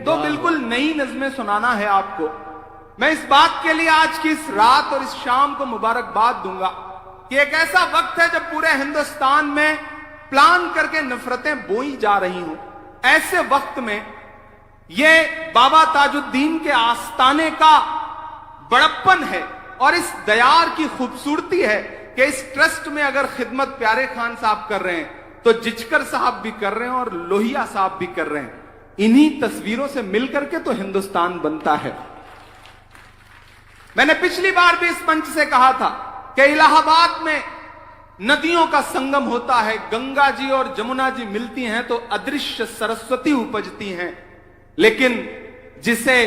दो बिल्कुल नई नज़में सुनाना है आपको। मैं इस बात के लिए आज की इस रात और इस शाम को मुबारकबाद दूंगा कि एक ऐसा वक्त है जब पूरे हिंदुस्तान में प्लान करके नफरतें बोई जा रही हों। ऐसे वक्त में ये बाबा ताजुद्दीन के आस्ताने का बड़प्पन है और इस दयार की खूबसूरती है कि इस ट्रस्ट में अगर खिदमत प्यारे खान साहब कर रहे हैं तो जिचकर साहब भी कर रहे हैं और लोहिया साहब भी कर रहे हैं। इन्हीं तस्वीरों से मिलकर के तो हिंदुस्तान बनता है। मैंने पिछली बार भी इस मंच से कहा था कि इलाहाबाद में नदियों का संगम होता है, गंगा जी और जमुना जी मिलती हैं तो अदृश्य सरस्वती उपजती हैं। लेकिन जिसे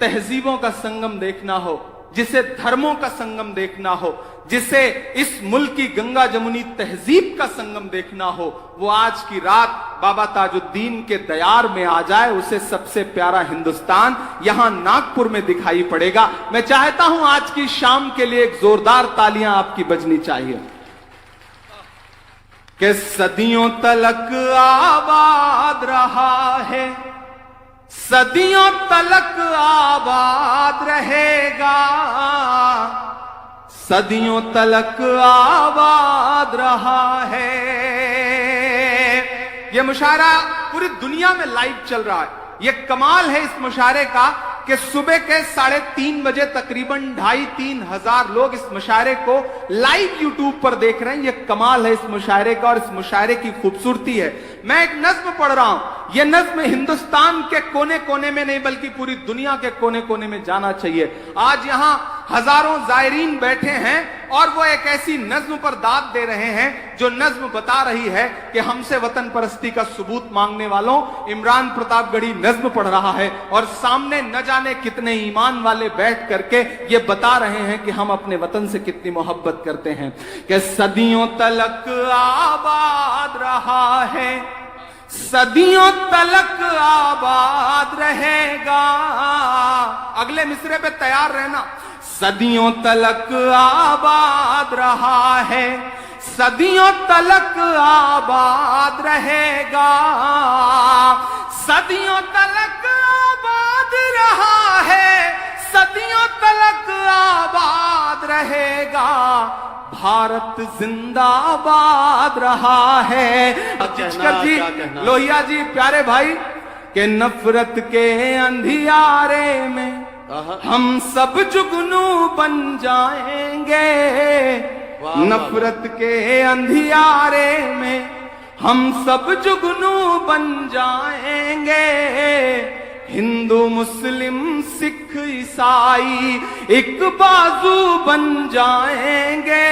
तहजीबों का संगम देखना हो, जिसे धर्मों का संगम देखना हो, जिसे इस मुल्क की गंगा जमुनी तहजीब का संगम देखना हो, वो आज की रात बाबा ताजुद्दीन के दयार में आ जाए। उसे सबसे प्यारा हिंदुस्तान यहां नागपुर में दिखाई पड़ेगा। मैं चाहता हूं आज की शाम के लिए एक जोरदार तालियां आपकी बजनी चाहिए कि सदियों तलक आबाद रहा है, सदियों तलक आबाद रहेगा, सदियों तलक आबाद रहा है। यह मुशायरा पूरी दुनिया में लाइव चल रहा है। यह कमाल है इस मुशायरे का कि सुबह के 3:30 बजे तकरीबन 2,500-3 हजार लोग इस मुशायरे को लाइव यूट्यूब पर देख रहे हैं। यह कमाल है इस मुशायरे का और इस मुशायरे की खूबसूरती है। मैं एक नज्म पढ़ रहा हूं। यह नज्म हिंदुस्तान के कोने कोने में नहीं बल्कि पूरी दुनिया के कोने कोने में जाना चाहिए। आज यहां हजारों जायरीन बैठे हैं और वो एक ऐसी नज्म पर दाद दे रहे हैं जो नज्म बता रही है कि हमसे वतन परस्ती का सबूत मांगने वालों इमरान प्रतापगढ़ी नज्म पढ़ रहा है और सामने न जाने कितने ईमान वाले बैठ करके ये बता रहे हैं कि हम अपने वतन से कितनी मोहब्बत करते हैं। कि सदियों तलक आबाद रहा है, सदियों तलक आबाद रहेगा। अगले मिसरे पे तैयार रहना। सदियों तलक आबाद रहा है, सदियों तलक आबाद रहेगा, सदियों तलक आबाद रहा है, सदियों तलक आबाद रहेगा। भारत जिंदाबाद रहा है। जिचकर जी, लोहिया जी, प्यारे भाई, के नफरत के अंधियारे में हम सब जुगनू बन जाएंगे। नफरत के अंधियारे में हम सब जुगनू बन जाएंगे। हिंदू मुस्लिम सिख ईसाई एक बाजू बन जाएंगे।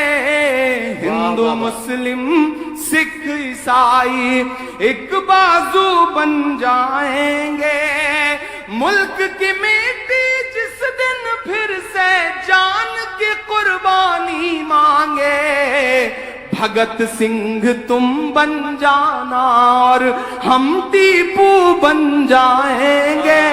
हिंदू मुस्लिम सिख ईसाई एक बाजू बन जाएंगे। मुल्क की मिट्टी जिस दिन फिर से जान की कुर्बानी मांगे, भगत सिंह तुम बन जाना और हम टीपू बन जाएंगे।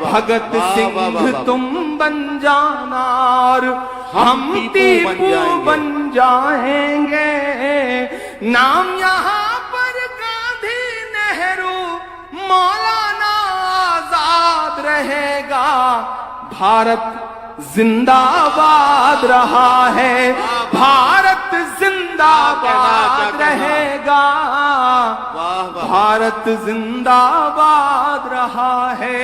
भगत सिंह तुम बन जाना और हम टीपू बन जाएंगे। नाम यहाँ पर गांधी, नेहरू, मौलाना आजाद रहेगा। भारत जिंदाबाद रहा है, भारत जिंदाबाद रहेगा, भारत जिंदाबाद रहा है,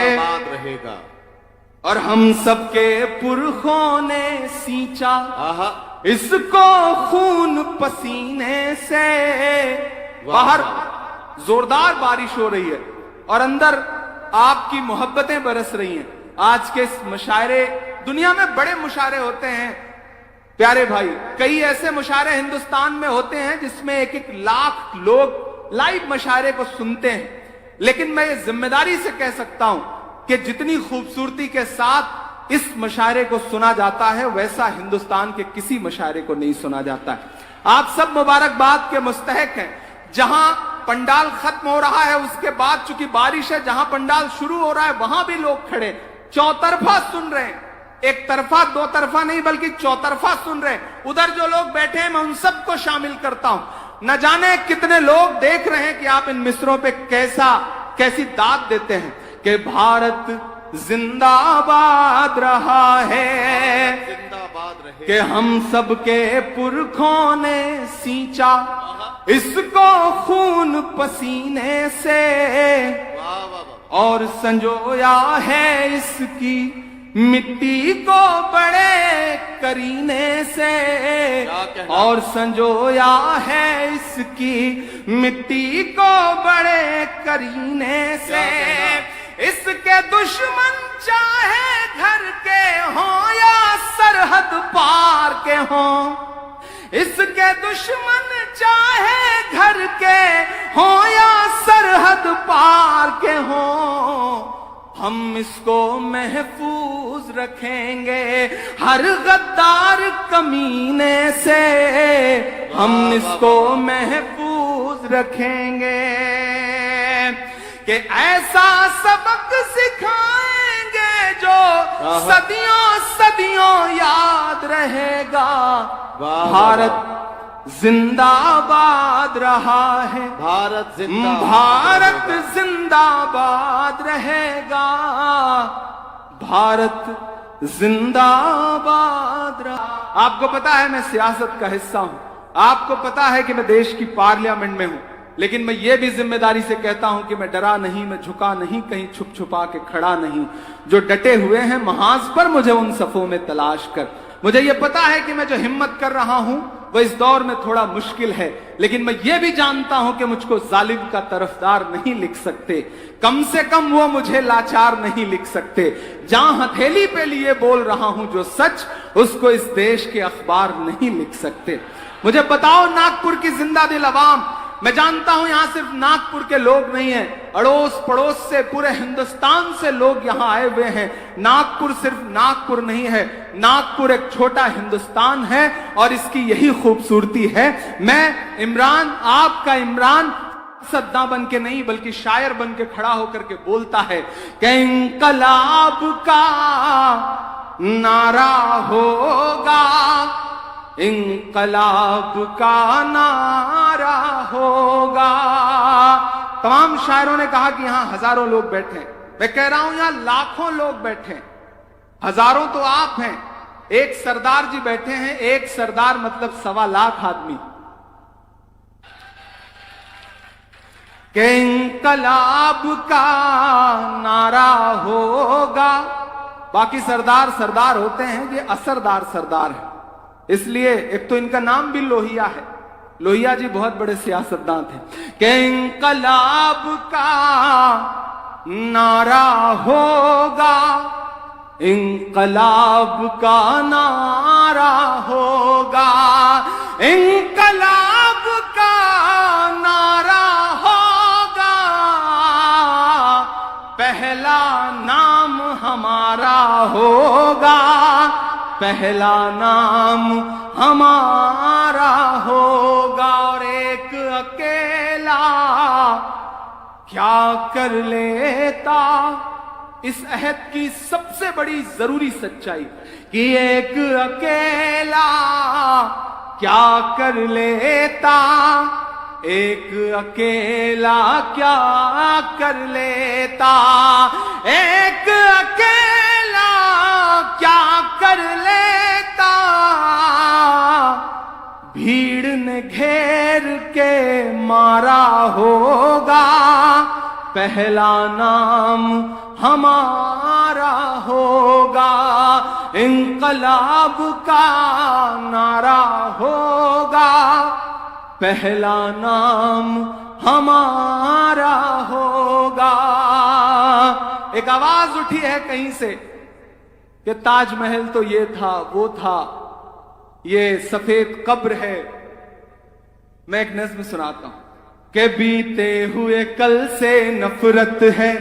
जिंदाबाद रहेगा। और हम सबके पुरखों ने सींचा इसको खून पसीने से। बाहर जोरदार बारिश हो रही है और अंदर आपकी मोहब्बतें बरस रही हैं। आज के इस मुशायरे, दुनिया में बड़े मुशायरे होते हैं प्यारे भाई, कई ऐसे मुशायरे हिंदुस्तान में होते हैं जिसमें 1-1 लाख लोग लाइव मुशायरे को सुनते हैं। लेकिन मैं ये जिम्मेदारी से कह सकता हूं कि जितनी खूबसूरती के साथ इस मुशायरे को सुना जाता है वैसा हिंदुस्तान के किसी मुशायरे को नहीं सुना जाता है। आप सब मुबारकबाद के मुस्तहक हैं। जहां पंडाल खत्म हो रहा है उसके बाद चूंकि बारिश है, जहां पंडाल शुरू हो रहा है वहां भी लोग खड़े चौतरफा सुन रहे हैं। एक तरफा दो तरफा नहीं बल्कि चौतरफा सुन रहे हैं। उधर जो लोग बैठे हैं मैं उन सबको शामिल करता हूं। न जाने कितने लोग देख रहे हैं कि आप इन मिसरों पे कैसा कैसी दाद देते हैं कि भारत जिंदाबाद रहा है, जिंदाबाद रहे कि हम सबके पुरखों ने सींचा इसको खून पसीने से, वाह वाह वाह और संजोया है इसकी मिट्टी को बड़े करीने से, क्या कहना? और संजोया है इसकी मिट्टी को बड़े करीने से। इसके दुश्मन चाहे घर के हों या सरहद पार के हों, इसके दुश्मन चाहे घर के हों या सरहद पार के हों, हम इसको महफूज रखेंगे हर गद्दार कमीने से, हम इसको महफूज रखेंगे कि ऐसा सबक सिखाएंगे जो सदियों सदियों याद रहेगा। वाह, भारत जिंदाबाद रहा है, भारत जिंदाबाद भारत रहेगा। जिंदाबाद रहेगा, भारत जिंदाबाद रहा। आपको पता है मैं सियासत का हिस्सा हूं, आपको पता है कि मैं देश की पार्लियामेंट में हूं, लेकिन मैं ये भी जिम्मेदारी से कहता हूं कि मैं डरा नहीं, मैं झुका नहीं, कहीं छुप छुपा के खड़ा नहीं। जो डटे हुए हैं महाज पर मुझे उन सफों में तलाश कर। मुझे ये पता है कि मैं जो हिम्मत कर रहा हूं वो इस दौर में थोड़ा मुश्किल है, लेकिन मैं ये भी जानता हूं कि मुझको जालिम का तरफदार नहीं लिख सकते, कम से कम वो मुझे लाचार नहीं लिख सकते। जहां हथेली पे लिए बोल रहा हूं जो सच, उसको इस देश के अखबार नहीं लिख सकते। मुझे बताओ नागपुर की जिंदा दिल अवाम, मैं जानता हूं यहां सिर्फ नागपुर के लोग नहीं हैं, अड़ोस पड़ोस से पूरे हिंदुस्तान से लोग यहां आए हुए हैं। नागपुर सिर्फ नागपुर नहीं है, नागपुर एक छोटा हिंदुस्तान है और इसकी यही खूबसूरती है। मैं इमरान, आपका इमरान सद्दा बन के नहीं बल्कि शायर बन के खड़ा होकर के बोलता है कि इंकलाब का नारा होगा, इंकलाब का नारा होगा। तमाम शायरों ने कहा कि यहां हजारों लोग बैठे हैं, मैं कह रहा हूं यहां लाखों लोग बैठे हैं, हजारों तो आप हैं, एक सरदार जी बैठे हैं, एक सरदार मतलब 1.25 लाख आदमी। कि इंकलाब का नारा होगा, बाकी सरदार सरदार होते हैं, ये असरदार सरदार है, इसलिए एक तो इनका नाम भी लोहिया है। लोहिया जी बहुत बड़े सियासतदान थे। कि इंकलाब का नारा होगा, इंकलाब का नारा होगा, इंकलाब का नारा होगा, पहला नाम हमारा होगा, पहला नाम हमारा होगा। और एक अकेला क्या कर लेता, इस अहद की सबसे बड़ी जरूरी सच्चाई कि एक अकेला क्या कर लेता, एक अकेला क्या कर लेता, एक अकेला क्या कर लेता, भीड़ ने घेर के मारा होगा, पहला नाम हमारा होगा, इंकलाब का नारा होगा, पहला नाम हमारा होगा। एक आवाज उठी है कहीं से कि ताजमहल तो ये था वो था, ये सफेद कब्र है। मैं एक नज्म सुनाता हूं कि बीते हुए कल से नफरत है,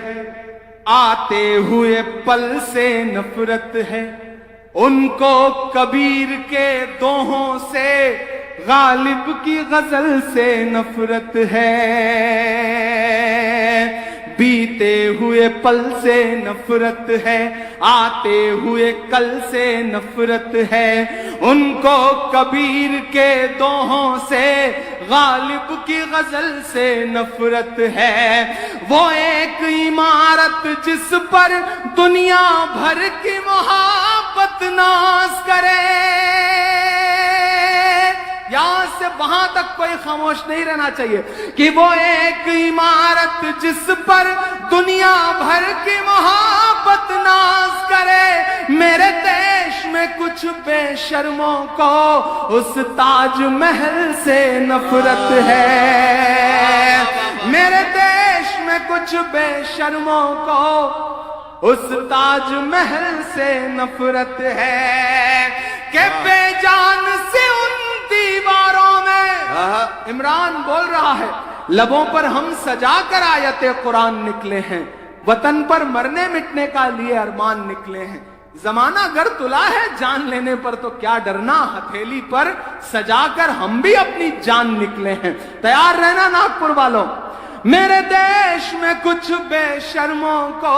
आते हुए पल से नफरत है, उनको कबीर के दोहों से, गालिब की गजल से नफरत है। बीते हुए पल से नफरत है, आते हुए कल से नफरत है, ان کو کبیر کے دوہوں سے غالب کی غزل سے نفرت ہے، وہ ایک عمارت جس پر دنیا بھر کی محبت ناز کرے۔ یہاں سے وہاں تک کوئی خاموش نہیں رہنا چاہیے کہ وہ ایک عمارت جس پر دنیا بھر کی محبت ناز کرے، میرے دیش میں کچھ بے شرموں کو اس تاج محل سے نفرت ہے، میرے دیش میں کچھ بے شرموں کو اس تاج محل سے نفرت ہے کہ بے جان سے ان دیواروں میں۔ عمران بول رہا ہے، لبوں پر ہم سجا کر آیت قرآن نکلے ہیں، وطن پر مرنے مٹنے کا لیے ارمان نکلے ہیں، زمانہ گر تلا ہے جان لینے پر تو کیا ڈرنا، ہتھیلی پر سجا کر ہم بھی اپنی جان نکلے ہیں۔ تیار رہنا ناگپور والوں، میرے دیش میں کچھ بے شرموں کو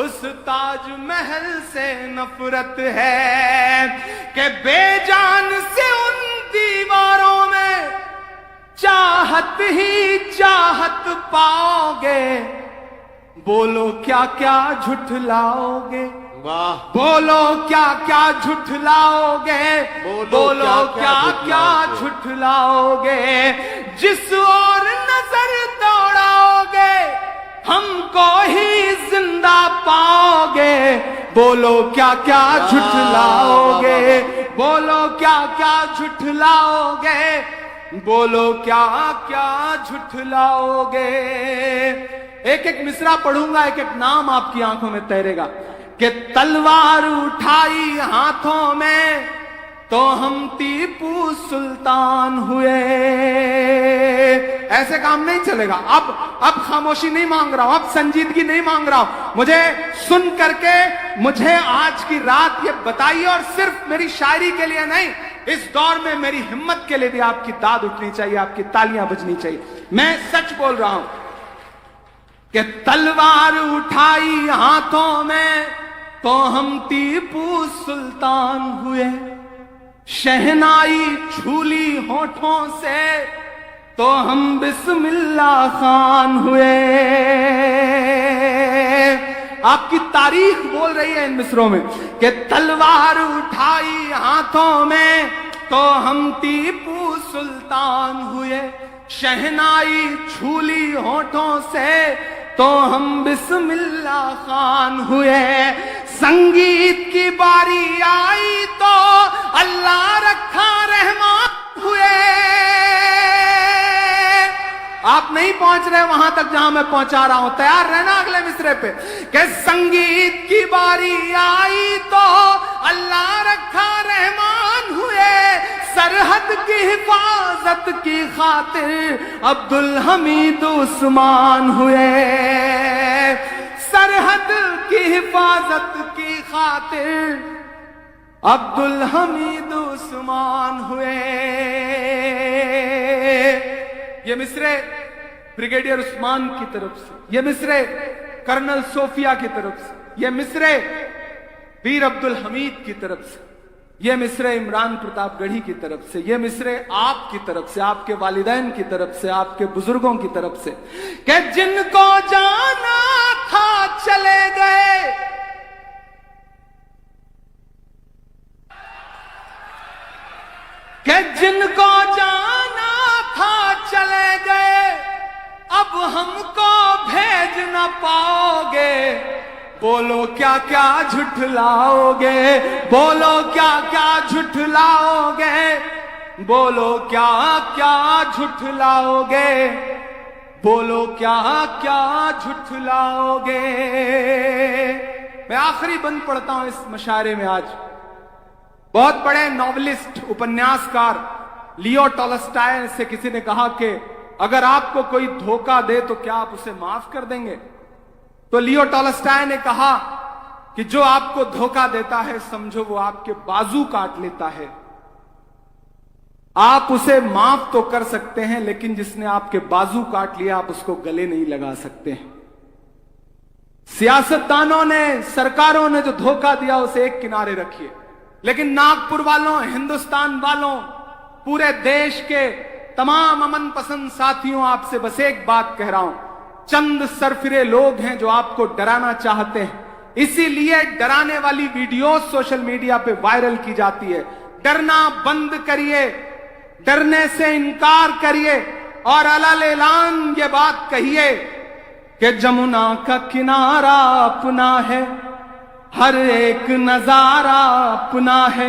اس تاج محل سے نفرت ہے کہ بے جان سے ان دیواروں میں چاہت ہی چاہت پاؤ گے، بولو کیا کیا جھٹلاؤ گے، واہ بولو کیا کیا جھٹلاؤ گے، بولو کیا کیا جھٹلاؤ گے، جس اور نظر دوڑاؤ گے ہم کو ہی زندہ پاؤ گے، بولو کیا کیا جھٹلاؤ گے، بولو کیا کیا جھٹلاؤ گے، بولو کیا کیا جھٹلاؤ گے۔ ایک ایک مصرع پڑھوں گا، ایک ایک نام آپ کی آنکھوں میں تیرے گا کہ تلوار اٹھائی ہاتھوں میں تو ہم ٹیپو سلطان ہوئے۔ ایسے کام نہیں چلے گا، اب خاموشی نہیں مانگ رہا ہوں، اب سنجیدگی نہیں مانگ رہا ہوں، مجھے سن کر کے مجھے آج کی رات یہ بتائیے، اور صرف میری شاعری کے لیے نہیں، اس دور میں میری ہمت کے لیے بھی آپ کی داد اٹھنی چاہیے، آپ کی تالیاں بجنی چاہیے۔ میں سچ بول رہا ہوں کہ تلوار اٹھائی ہاتھوں میں تو ہم ٹیپو سلطان ہوئے، شہنائی چھولی ہونٹوں سے تو ہم بسم اللہ خان ہوئے۔ آپ کی تاریخ بول رہی ہے ان مصروں میں کہ تلوار اٹھائی ہاتھوں میں تو ہم ٹیپو سلطان ہوئے، شہنائی چھولی ہونٹوں سے تو ہم بسم اللہ خان ہوئے، سنگیت کی باری آئی تو اللہ رکھا رحمان ہوئے۔ آپ نہیں پہنچ رہے وہاں تک جہاں میں پہنچا رہا ہوں، تیار رہنا اگلے مصرے پہ کہ سنگیت کی باری آئی تو اللہ رکھا رحمان ہوئے، سرحد کی حفاظت کی خاطر عبدالحمید عثمان ہوئے، سرحد کی حفاظت کی خاطر عبدالحمید عثمان ہوئے۔ یہ مصرے بریگیڈیئر عثمان کی طرف سے، یہ مصرے کرنل صوفیہ کی طرف سے، یہ مصرے ویر عبدالحمید کی طرف سے، یہ مصرے عمران پرتاپ گڑھی کی طرف سے، یہ مصرے آپ کی طرف سے، آپ کے والدین کی طرف سے، آپ کے بزرگوں کی طرف سے کہ جن کو جانا تھا چلے گئے، کہ جن کو جانا تھا چلے گئے، اب ہم کو بھیج نہ پاؤ گے، بولو کیا کیا جھٹلاؤ گے، بولو کیا کیا جھٹلاؤ گے، بولو کیا کیا جھٹلاؤ گے، بولو کیا کیا جھٹلاؤ گے۔ میں آخری بند پڑھتا ہوں اس مشاعرے میں آج۔ بہت بڑے ناولسٹ، اپنیاسکار لیو ٹالسٹائے سے کسی نے کہا کہ اگر آپ کو کوئی دھوکہ دے تو کیا آپ اسے معاف کر دیں گے؟ تو لیو ٹالسٹائے نے کہا کہ جو آپ کو دھوکہ دیتا ہے سمجھو وہ آپ کے بازو کاٹ لیتا ہے، آپ اسے معاف تو کر سکتے ہیں لیکن جس نے آپ کے بازو کاٹ لیا آپ اس کو گلے نہیں لگا سکتے ہیں۔ سیاستدانوں نے، سرکاروں نے جو دھوکہ دیا اسے ایک کنارے رکھیے، लेकिन नागपुर वालों, हिंदुस्तान वालों, पूरे देश के तमाम अमन पसंद साथियों, आपसे बस एक बात कह रहा हूं, चंद सरफिरे लोग हैं जो आपको डराना चाहते हैं, इसीलिए डराने वाली वीडियोस सोशल मीडिया पे वायरल की जाती है। डरना बंद करिए, डरने से इनकार करिए और अलग-ऐलान ये बात कहिए कि जमुना का किनारा अपना है, हर एक नजारा अपना है।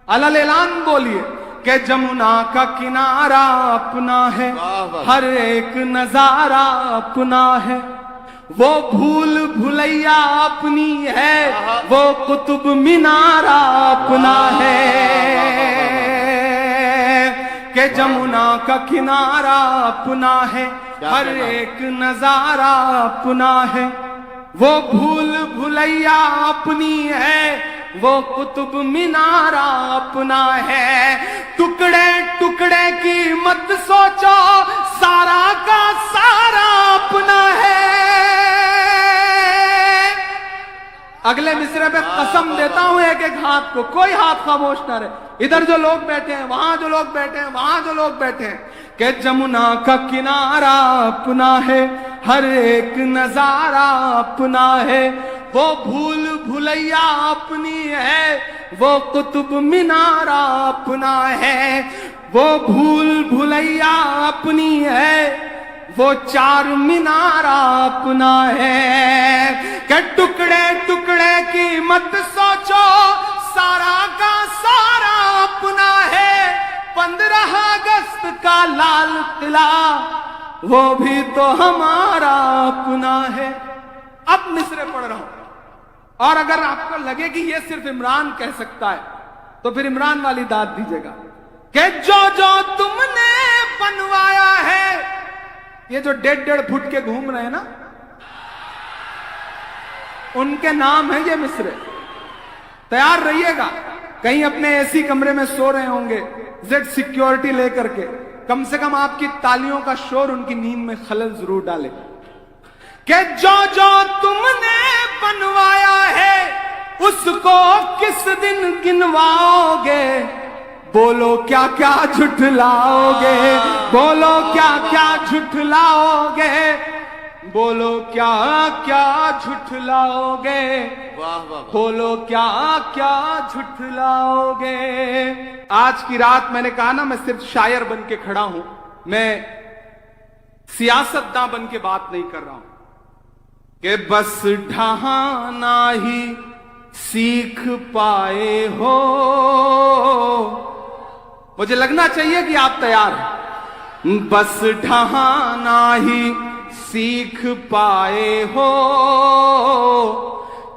अलग-ऐलान बोलिए कि जमुना का किनारा अपना है, वाह, वाह। हर एक नजारा अपना है। वो भूल भुलैया अपनी है, वो कुतुब मीनारा अपना है। कि जमुना का किनारा अपना है, हर एक नजारा अपना है। वो भूल भुलैया अपनी है, वो कुतुब मीनारा अपना है। टुकड़े टुकड़े की मत सोचो, सारा का सारा अपना है। अगले मिसरे पे कसम देता हूं एक एक हाथ को, कोई हाथ खामोश ना रहे। इधर जो लोग बैठे हैं, वहां जो लोग बैठे हैं, वहां जो लोग बैठे हैं, कि जमुना का किनारा अपना है, हर एक नजारा अपना है। वो भूल भुलैया अपनी है, वो कुतुब मीनारा अपना है। वो भूल भुलैया अपनी है, वो चार मीनारा अपना है। कि टुकड़े टुकड़े की मत सोचो, सारा का सारा अपना है। 15 अगस्त का लाल किला, वो भी तो हमारा अपना है। अब मिसरे पढ़ रहा हूं, और अगर आपको लगे कि ये सिर्फ इमरान कह सकता है तो फिर इमरान वाली दाद दीजिएगा कि जो जो तुमने बनवाया है, ये जो 1.5 फुट के घूम रहे हैं ना, उनके नाम है ये मिसरे। तैयार रहिएगा, कहीं अपने एसी कमरे में सो रहे होंगे जेड सिक्योरिटी लेकर के, कम से कम आपकी तालियों का शोर उनकी नींद में खलल जरूर डाले। कि जो जो तुमने बनवाया है, उसको किस दिन गिनवाओगे? बोलो क्या क्या झुठलाओगे? बोलो क्या क्या झुठलाओगे? बोलो क्या क्या झुठलाओगे? वाह वाह वाह। बोलो क्या क्या झुठलाओगे? आज की रात मैंने कहा ना, मैं सिर्फ शायर बन के खड़ा हूं, मैं सियासतदां बन के बात नहीं कर रहा हूं। कि बस ढहाना ही सीख पाए हो। मुझे लगना चाहिए कि आप तैयार हैं। बस ढहाना ही सीख पाए हो,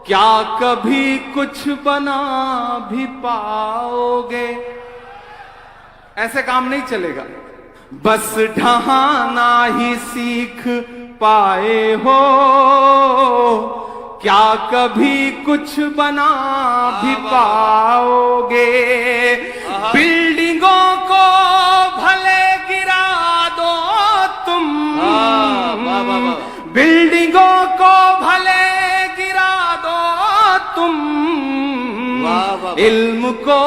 क्या कभी कुछ बना भी पाओगे? ऐसे काम नहीं चलेगा। बस ढहाना ही सीख पाए हो, क्या कभी कुछ बना भी पाओगे? बिल्डिंगों को भले गिरा दो तुम, बिल्डिंगों को भले गिरा दो तुम, इल्म को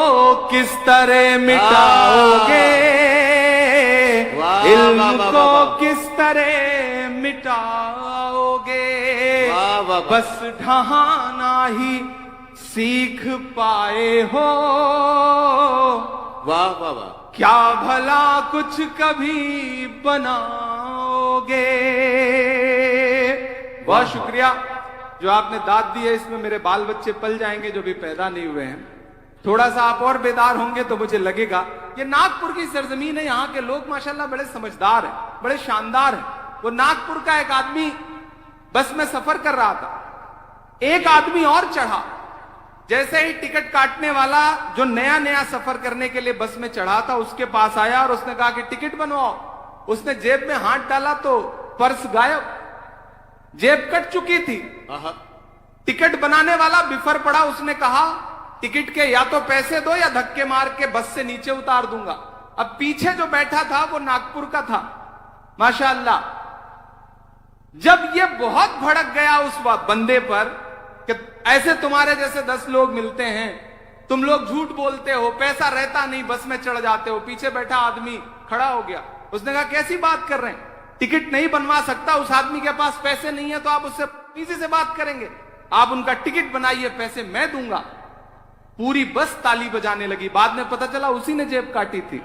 किस तरह मिटाओगे? इल्म को किस तरह मिटाओगे? बस ढहाना ही सीख पाए हो, वाह वाह वाह। क्या भला कुछ कभी बनाओगे? बहुत शुक्रिया जो आपने दाद दी है। इसमें मेरे बाल बच्चे पल जाएंगे जो भी पैदा नहीं हुए हैं। थोड़ा सा आप और बेदार होंगे तो मुझे लगेगा ये नागपुर की सरजमीन है, यहाँ के लोग माशाल्लाह बड़े समझदार हैं, बड़े शानदार हैं। वो नागपुर का एक आदमी बस में सफर कर रहा था, एक आदमी और चढ़ा। जैसे ही टिकट काटने वाला जो नया नया सफर करने के लिए बस में चढ़ा था उसके पास आया और उसने कहा कि टिकट बनवाओ। उसने जेब में हाथ डाला तो पर्स गायब, जेब कट चुकी थी। टिकट बनाने वाला बिफर पड़ा, उसने कहा टिकट के या तो पैसे दो या धक्के मार के बस से नीचे उतार दूंगा। अब पीछे जो बैठा था वो नागपुर का था माशाअल्लाह। जब ये बहुत भड़क गया उस बंदे पर कि ऐसे तुम्हारे जैसे 10 लोग मिलते हैं तुम लोग झूठ बोलते हो, पैसा रहता नहीं, बस में चढ़ जाते हो। पीछे बैठा आदमी खड़ा हो गया, उसने कहा कैसी बात कर रहे हैं, टिकट नहीं बनवा सकता, उस आदमी के पास पैसे नहीं है तो आप उससे इजी से बात करेंगे, आप उनका टिकट बनाइए, पैसे मैं दूंगा। पूरी बस ताली बजाने लगी। बाद में पता चला उसी ने जेब काटी थी।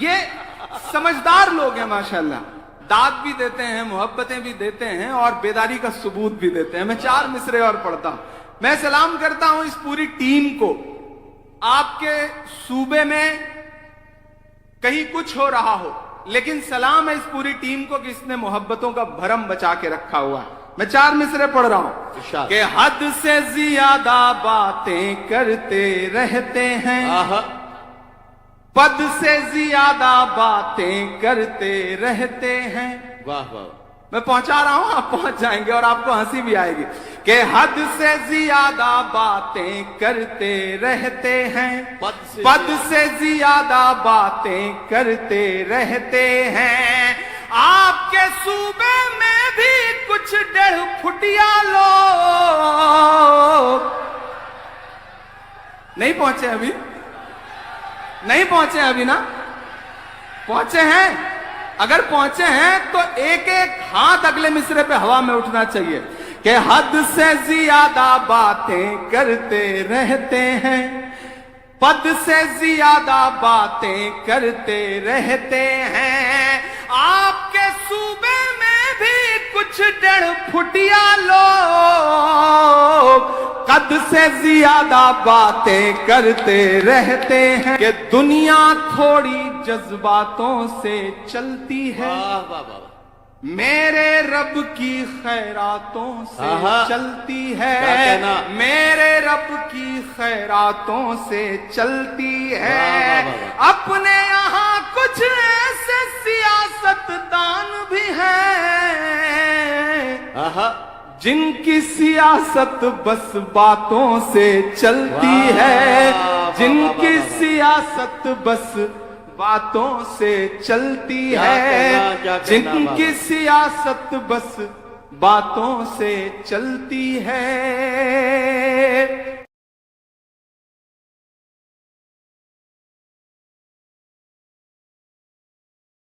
ये समझदार लोग हैं माशाल्लाह, दाद भी देते हैं, मोहब्बतें भी देते हैं और बेदारी का सबूत भी देते हैं। मैं 4 मिसरे और पढ़ता हूं। मैं सलाम करता हूं इस पूरी टीम को। आपके सूबे में कहीं कुछ हो रहा हो, लेकिन सलाम है इस पूरी टीम को कि इसने मोहब्बतों का भरम बचा के रखा हुआ है। मैं 4 मिसरे पढ़ रहा हूं कि हद से ज्यादा बातें करते रहते हैं, आहा, पद से ज्यादा बातें करते रहते हैं। वाह वाह, मैं पहुंचा रहा हूं, आप पहुंच जाएंगे और आपको हंसी भी आएगी कि हद से ज्यादा बातें करते रहते हैं, पद से ज्यादा बातें करते रहते हैं। आपके सूबे में भी कुछ 1.5 फुटिया लोग नहीं पहुंचे अभी, नहीं पहुंचे अभी ना, पहुंचे हैं। अगर पहुंचे हैं तो एक एक हाथ अगले मिसरे पे हवा में उठना चाहिए कि हद से ज्यादा बातें करते रहते हैं, पद से ज्यादा बातें करते रहते हैं। आपके सूबे में भी कुछ 1.5 फुटिया लोग कद से ज्यादा बातें करते रहते हैं कि दुनिया थोड़ी जज्बातों से चलती है, वाह वाह वाह, मेरे रब की खैरातों से आहा, चलती क्या कहना? है, मेरे रब की खैरातों से चलती है। वाह, वाह, वाह। अपने यहाँ कुछ ऐसे सियासतदान भी हैं आहा, जिनकी सियासत बस बातों से चलती वाह, है, वाह, जिनकी वाह, वाह। सियासत बस बातों से चलती क्या है, कहना, जिनकी बाबा। सियासत बस बातों से चलती है।